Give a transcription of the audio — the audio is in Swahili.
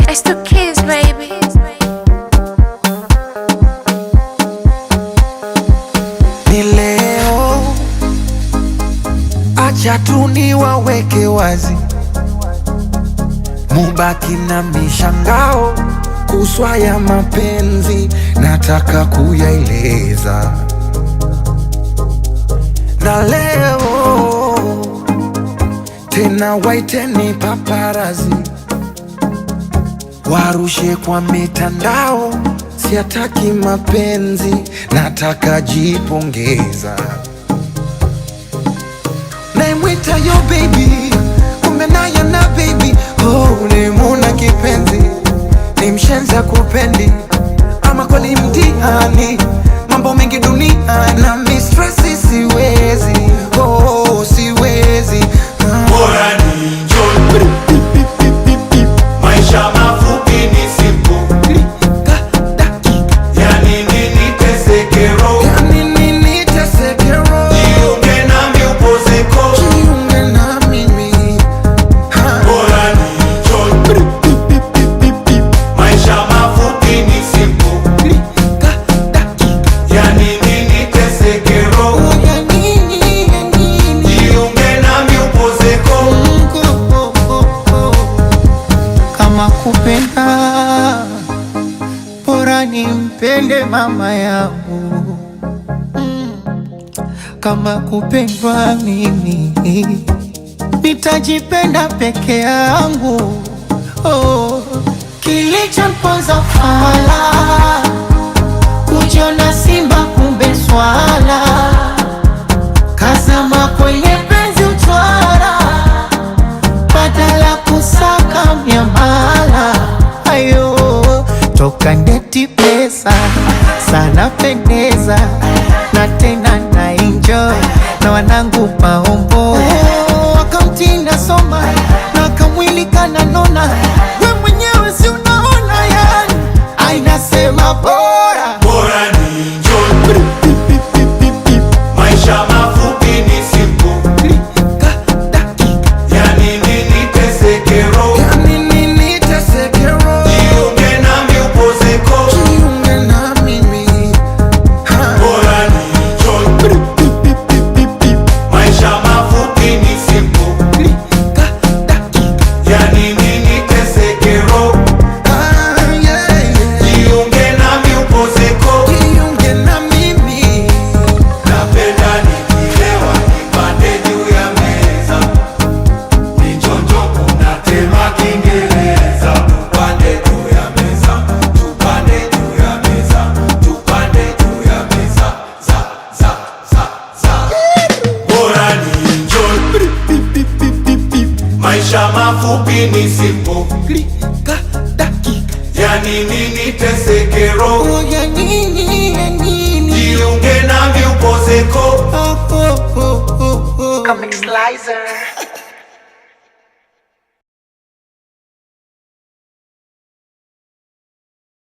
It's the kids, baby. Ni leo, acha tu niwaweke wazi, mubaki na mishangao kuswa ya mapenzi, nataka kuyaeleza. Na leo tena waiteni paparazi, warushe kwa mitandao, siataki mapenzi, nataka jipongeza. Naimwita yo baby, kumbe naye na baby. Oh, nimuna kipenzi, ni mshenza kupendi, ama kweli mtihani, mambo mengi dunia na mistressi, siwezi, oh, siwezi. Bora ni enjoy, maisha mafupi ni simple. Yani nini teseke roho, Yani nini teseke roho, jiunge nami upozeko. jiunge na mimi. Bora ni enjoy, maisha mafupi ni simple. Yani nini teseke roho, jiunge nami upozeko. Kama kupenda, bora nimpende mama yangu. Kama kupendwa mimi, nitajipenda peke yangu. Oh, kilichomponza fala, kujiona simba kumbe swala, kazama kwenye penzi utwara, badala kusaka miamala. Ayo, toka ndeti pesa sana pendeza, na tena na enjoy na wanangu maombo. Akaunti nasoma na kamwili kananona, we mwenyewe si unaona yani, ainasema bora Bora ni enjoy, maisha mafupi ni simple. Yani nini teseke roho, Yani nini teseke roho, jiunge nami upozeko. jiunge na mimi. Bora ni enjoy, maisha mafupi ni simple. Yani nini teseke roho, jiunge nami upozeko. Jiunge na mimi. Napenda nikilewa nipande juu ya meza, nichonjo kunatema Kiingereza. Tupande juu ya meza, tupande juu ya meza, tupande juu ya meza, za. Bora ni enjoy, maisha mafupi ni simple. Yani nini teseke roho, Ya nini, ya nini. jiunge nami upozeko. Comic Slicer.